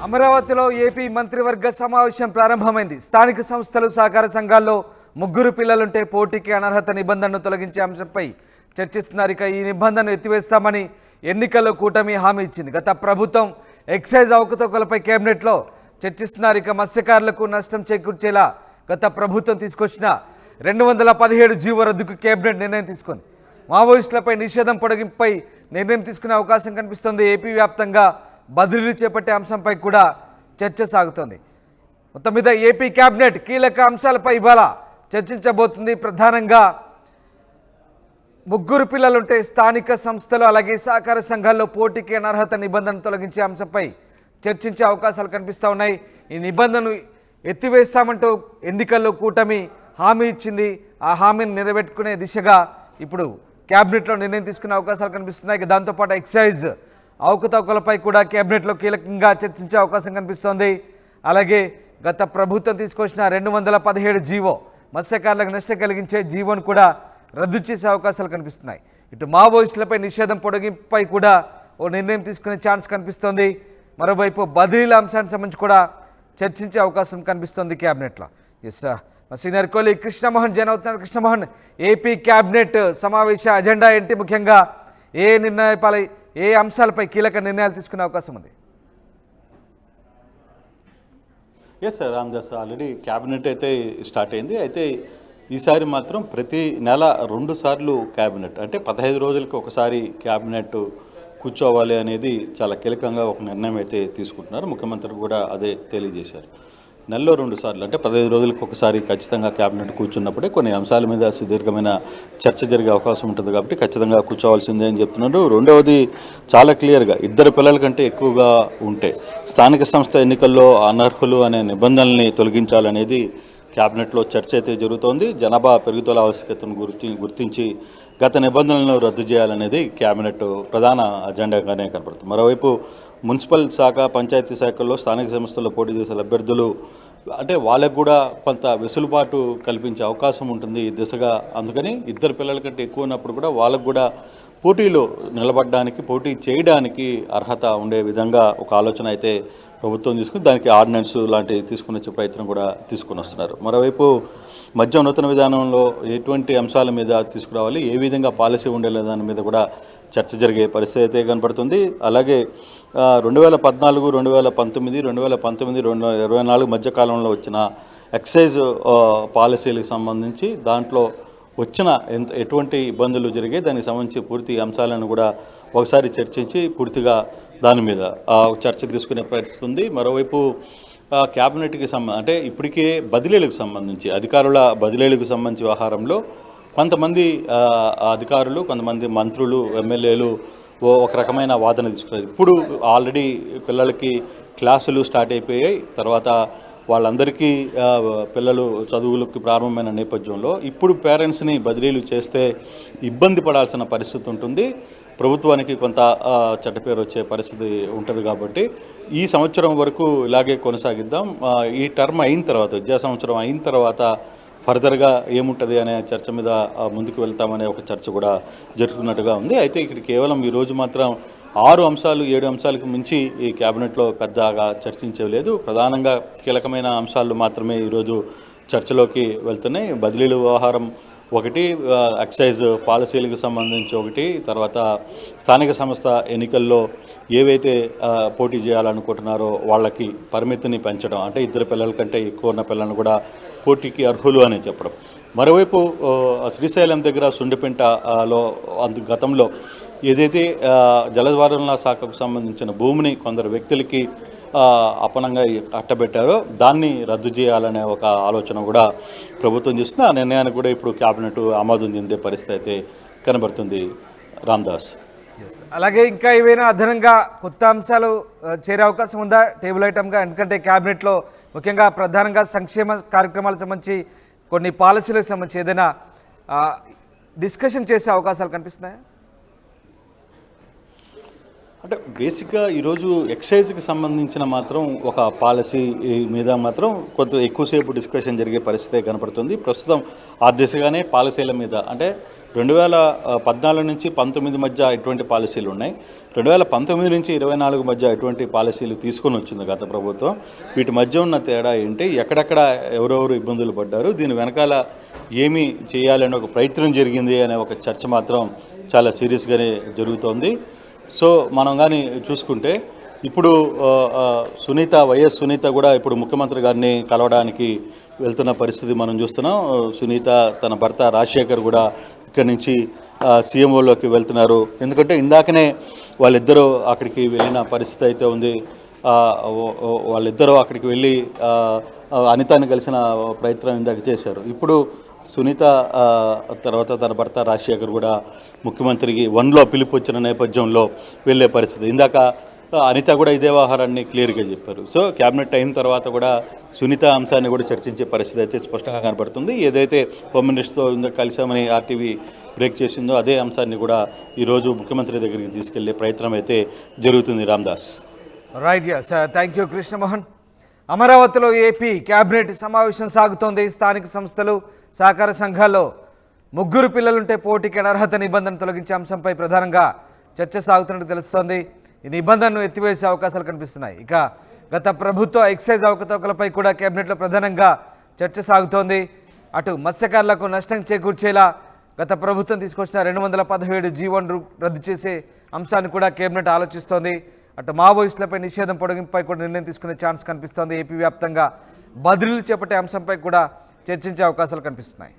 అమరావతిలో ఏపీ మంత్రివర్గ సమావేశం ప్రారంభమైంది. స్థానిక సంస్థలు, సహకార సంఘాల్లో ముగ్గురు పిల్లలుంటే పోటీకి అనర్హత నిబంధనను తొలగించే అంశంపై చర్చిస్తున్నారు. ఇక ఈ నిబంధనను ఎత్తివేస్తామని ఎన్నికల్లో కూటమి హామీ ఇచ్చింది. గత ప్రభుత్వం ఎక్సైజ్ అవకతవకలపై కేబినెట్లో చర్చిస్తున్నారు. ఇక మత్స్యకారులకు నష్టం చేకూర్చేలా గత ప్రభుత్వం తీసుకొచ్చిన 217 జీవో రద్దుకు కేబినెట్ నిర్ణయం తీసుకుంది. మావోయిస్టులపై నిషేధం పొడిగింపుపై నిర్ణయం తీసుకునే అవకాశం కనిపిస్తుంది. ఏపీ వ్యాప్తంగా బదిలీలు చేపట్టే అంశంపై కూడా చర్చ సాగుతోంది. మొత్తం మీద ఏపీ కేబినెట్ కీలక అంశాలపై ఇవాళ చర్చించబోతుంది. ప్రధానంగా ముగ్గురు పిల్లలుంటే స్థానిక సంస్థలు అలాగే సహకార సంఘాల్లో పోటీకి అనర్హత నిబంధన తొలగించే అంశంపై చర్చించే అవకాశాలు కనిపిస్తూ ఉన్నాయి. ఈ నిబంధనను ఎత్తివేస్తామంటూ ఎన్నికల్లో కూటమి హామీ ఇచ్చింది. ఆ హామీని నెరవేర్చుకునే దిశగా ఇప్పుడు కేబినెట్లో నిర్ణయం తీసుకునే అవకాశాలు కనిపిస్తున్నాయి. దాంతోపాటు ఎక్సైజ్ అవకతవకలపై కూడా కేబినెట్లో కీలకంగా చర్చించే అవకాశం కనిపిస్తోంది. అలాగే గత ప్రభుత్వం తీసుకొచ్చిన 217 జీవో మత్స్యకారులకు నష్టం కలిగించే జీవోను కూడా రద్దు చేసే అవకాశాలు కనిపిస్తున్నాయి. ఇటు మావోయిస్టులపై నిషేధం పొడిగింపుపై కూడా ఓ నిర్ణయం తీసుకునే ఛాన్స్ కనిపిస్తోంది. మరోవైపు బదిలీల అంశానికి సంబంధించి కూడా చర్చించే అవకాశం కనిపిస్తోంది కేబినెట్లో. ఎస్ మా సీనియర్ కోలి కృష్ణమోహన్ జైన్ అవుతున్నారు. కృష్ణమోహన్, ఏపీ కేబినెట్ సమావేశ అజెండా ఏంటి? ముఖ్యంగా ఏ అంశాలపై కీలక నిర్ణయాలు తీసుకునే అవకాశం ఉంది? Yes sir, Ramdas already cabinet అయితే స్టార్ట్ అయింది. అయితే ఈసారి మాత్రం ప్రతి నెల 2 సార్లు క్యాబినెట్, అంటే 15 రోజులకి ఒకసారి క్యాబినెట్ కూర్చోవాలి అనేది చాలా కీలకంగా ఒక నిర్ణయం అయితే తీసుకుంటున్నారు. ముఖ్యమంత్రి కూడా అదే తెలియజేశారు. నెలలో 2 సార్లు, అంటే 15 రోజులకు ఒకసారి ఖచ్చితంగా క్యాబినెట్ కూర్చున్నప్పుడే కొన్ని అంశాల మీద సుదీర్ఘమైన చర్చ జరిగే అవకాశం ఉంటుంది. కాబట్టి ఖచ్చితంగా కూర్చోవాల్సిందే అని చెప్తున్నారు. రెండవది చాలా క్లియర్గా, ఇద్దరు పిల్లల కంటే ఎక్కువగా ఉంటే స్థానిక సంస్థ ఎన్నికల్లో అనర్హులు అనే నిబంధనల్ని తొలగించాలనేది క్యాబినెట్లో చర్చ అయితే జరుగుతోంది. జనాభా పెరుగుదల ఆవశ్యకతను గుర్తించి గత నిబంధనలను రద్దు చేయాలనేది క్యాబినెట్ ప్రధాన అజెండాగానే కనపడుతుంది. మరోవైపు మున్సిపల్ శాఖ, పంచాయతీ శాఖల్లో స్థానిక సంస్థల్లో పోటీ చేసే అభ్యర్థులు అంటే వాళ్ళకు కూడా కొంత వెసులుబాటు కల్పించే అవకాశం ఉంటుంది ఈ దిశగా. అందుకని ఇద్దరు పిల్లల కంటే ఎక్కువ ఉన్నప్పుడు కూడా వాళ్ళకు కూడా పోటీలో నిలబడడానికి, పోటీ చేయడానికి అర్హత ఉండే విధంగా ఒక ఆలోచన అయితే ప్రభుత్వం తీసుకుని దానికి ఆర్డినెన్స్ లాంటివి తీసుకుని వచ్చే ప్రయత్నం కూడా తీసుకుని వస్తున్నారు. మరోవైపు మద్యం నూతన విధానంలో ఎటువంటి అంశాల మీద తీసుకురావాలి, ఏ విధంగా పాలసీ ఉండేలా దాని మీద కూడా చర్చ జరిగే పరిస్థితి అయితే కనపడుతుంది. అలాగే 2014, 2019, 2024 మధ్యకాలంలో వచ్చిన ఎక్సైజ్ పాలసీలకు సంబంధించి దాంట్లో వచ్చిన ఎటువంటి ఇబ్బందులు జరిగాయి, దానికి సంబంధించి పూర్తి అంశాలను కూడా ఒకసారి చర్చించి పూర్తిగా దాని మీద చర్చ తీసుకునే పరిస్థితి ఉంది. మరోవైపు క్యాబినెట్కి అంటే ఇప్పటికే బదిలీలకు సంబంధించి, అధికారుల బదిలీలకు సంబంధించి వ్యవహారంలో కొంతమంది అధికారులు, కొంతమంది మంత్రులు, ఎమ్మెల్యేలు ఒక రకమైన వాదన తీసుకున్నారు. ఇప్పుడు ఆల్రెడీ పిల్లలకి క్లాసులు స్టార్ట్ అయిపోయాయి. తర్వాత వాళ్ళందరికీ పిల్లలు చదువులకు ప్రారంభమైన నేపథ్యంలో ఇప్పుడు పేరెంట్స్ని బదిలీలు చేస్తే ఇబ్బంది పడాల్సిన పరిస్థితి ఉంటుంది. ప్రభుత్వానికి కొంత చెడ్డపేరు వచ్చే పరిస్థితి ఉంటుంది. కాబట్టి ఈ సంవత్సరం వరకు ఇలాగే కొనసాగిద్దాం, ఈ టర్మ్ అయిన తర్వాత, విద్యా సంవత్సరం అయిన తర్వాత ఫర్దర్గా ఏముంటుంది అనే చర్చ మీద ముందుకు వెళ్తామనే ఒక చర్చ కూడా జరుగుతున్నట్టుగా ఉంది. అయితే ఇక్కడ కేవలం ఈరోజు మాత్రం 6 అంశాలు 7 అంశాలకు మించి ఈ క్యాబినెట్లో పెద్దగా చర్చించేవి లేదు. ప్రధానంగా కీలకమైన అంశాలు మాత్రమే ఈరోజు చర్చలోకి వెళ్తున్నాయి. బదిలీల వ్యవహారం ఒకటి, ఎక్సైజ్ పాలసీలకు సంబంధించి ఒకటి, తర్వాత స్థానిక సంస్థ ఎన్నికల్లో ఏవైతే పోటీ చేయాలనుకుంటున్నారో వాళ్ళకి పరిమితిని పెంచడం, అంటే ఇద్దరు పిల్లల కంటే ఎక్కువ ఉన్న పిల్లలను కూడా పోటీకి అర్హులు అని చెప్పడం. మరోవైపు శ్రీశైలం దగ్గర సుండిపెంటలో గతంలో ఏదైతే జలవనరుల శాఖకు సంబంధించిన భూమిని కొందరు వ్యక్తులకి అపనంగా అట్టబెట్టారో దాన్ని రద్దు చేయాలనే ఒక ఆలోచన కూడా ప్రభుత్వం చేస్తుంది. ఆ నిర్ణయానికి కూడా ఇప్పుడు క్యాబినెట్ ఆమోదం చెందే పరిస్థితి అయితే కనబడుతుంది. రామ్దాస్, అలాగే ఇంకా ఏవైనా అదనంగా కొత్త అంశాలు చేరే అవకాశం ఉందా టేబుల్ ఐటమ్గా? ఎందుకంటే క్యాబినెట్లో ముఖ్యంగా ప్రధానంగా సంక్షేమ కార్యక్రమాలకు సంబంధించి, కొన్ని పాలసీలకు సంబంధించి ఏదైనా డిస్కషన్ చేసే అవకాశాలు కనిపిస్తున్నాయా? అంటే బేసిక్గా ఈరోజు ఎక్సైజ్కి సంబంధించిన మాత్రం ఒక పాలసీ మీద మాత్రం కొంత ఎక్కువసేపు డిస్కషన్ జరిగే పరిస్థితే కనపడుతుంది. ప్రస్తుతం ఆ దిశగానే పాలసీల మీద, అంటే 2014 నుంచి 19 మధ్య ఎటువంటి పాలసీలు ఉన్నాయి, 2019 నుంచి 24 మధ్య ఎటువంటి పాలసీలు తీసుకొని వచ్చింది గత ప్రభుత్వం, వీటి మధ్య ఉన్న తేడా ఏంటి, ఎక్కడెక్కడ ఎవరెవరు ఇబ్బందులు పడ్డారు, దీని వెనకాల ఏమి చేయాలనే ఒక ప్రయత్నం జరిగింది అనే ఒక చర్చ మాత్రం చాలా సీరియస్గానే జరుగుతోంది. సో మనం కానీ చూసుకుంటే ఇప్పుడు వైఎస్ సునీత కూడా ఇప్పుడు ముఖ్యమంత్రి గారిని కలవడానికి వెళ్తున్న పరిస్థితి మనం చూస్తున్నాం. సునీత తన భర్త రాజశేఖర్ కూడా ఇక్కడి నుంచి సీఎంఓలోకి వెళ్తున్నారు. ఎందుకంటే ఇందాకనే వాళ్ళిద్దరూ అక్కడికి వెళ్ళిన పరిస్థితి అయితే ఉంది. వాళ్ళిద్దరూ అక్కడికి వెళ్ళి అనితాని కలిసిన ప్రయత్నం ఇందాక చేశారు. ఇప్పుడు సునీత తర్వాత తన భర్త రాజశేఖర్ కూడా ముఖ్యమంత్రికి 1లో పిలుపు వచ్చిన నేపథ్యంలో వెళ్ళే పరిస్థితి. ఇందాక అనిత కూడా ఇదే వ్యవహారాన్ని క్లియర్గా చెప్పారు. సో క్యాబినెట్ అయిన తర్వాత కూడా సునీత అంశాన్ని కూడా చర్చించే పరిస్థితి అయితే స్పష్టంగా కనబడుతుంది. ఏదైతే హోమ్ మినిస్టర్తో ఇందాక కలిసామని ఆర్టీవీ బ్రేక్ చేసిందో అదే అంశాన్ని కూడా ఈరోజు ముఖ్యమంత్రి దగ్గరికి తీసుకెళ్లే ప్రయత్నం అయితే జరుగుతుంది. Ramdas. Right, yes, thank you Krishnamohan. అమరావతిలో ఏపీ కేబినెట్ సమావేశం సాగుతోంది. స్థానిక సంస్థలు, సహకార సంఘాల్లో 3 పిల్లలుంటే పోటీకి అనర్హత నిబంధన తొలగించే అంశంపై ప్రధానంగా చర్చ సాగుతున్నట్టు తెలుస్తోంది. ఈ నిబంధనను ఎత్తివేసే అవకాశాలు కనిపిస్తున్నాయి. ఇక గత ప్రభుత్వ ఎక్సైజ్ అవకతవకలపై కూడా కేబినెట్లో ప్రధానంగా చర్చ సాగుతోంది. అటు మత్స్యకారులకు నష్టం చేకూర్చేలా గత ప్రభుత్వం తీసుకొచ్చిన 217 జీవోను రద్దు చేసే అంశాన్ని కూడా కేబినెట్ ఆలోచిస్తోంది. అటు మావోయిస్టులపై నిషేధం పొడిగింపుపై కూడా నిర్ణయం తీసుకునే ఛాన్స్ కనిపిస్తోంది. ఏపీ వ్యాప్తంగా బదిలీలు చేపట్టే అంశంపై కూడా చర్చించే అవకాశాలు కనిపిస్తున్నాయి.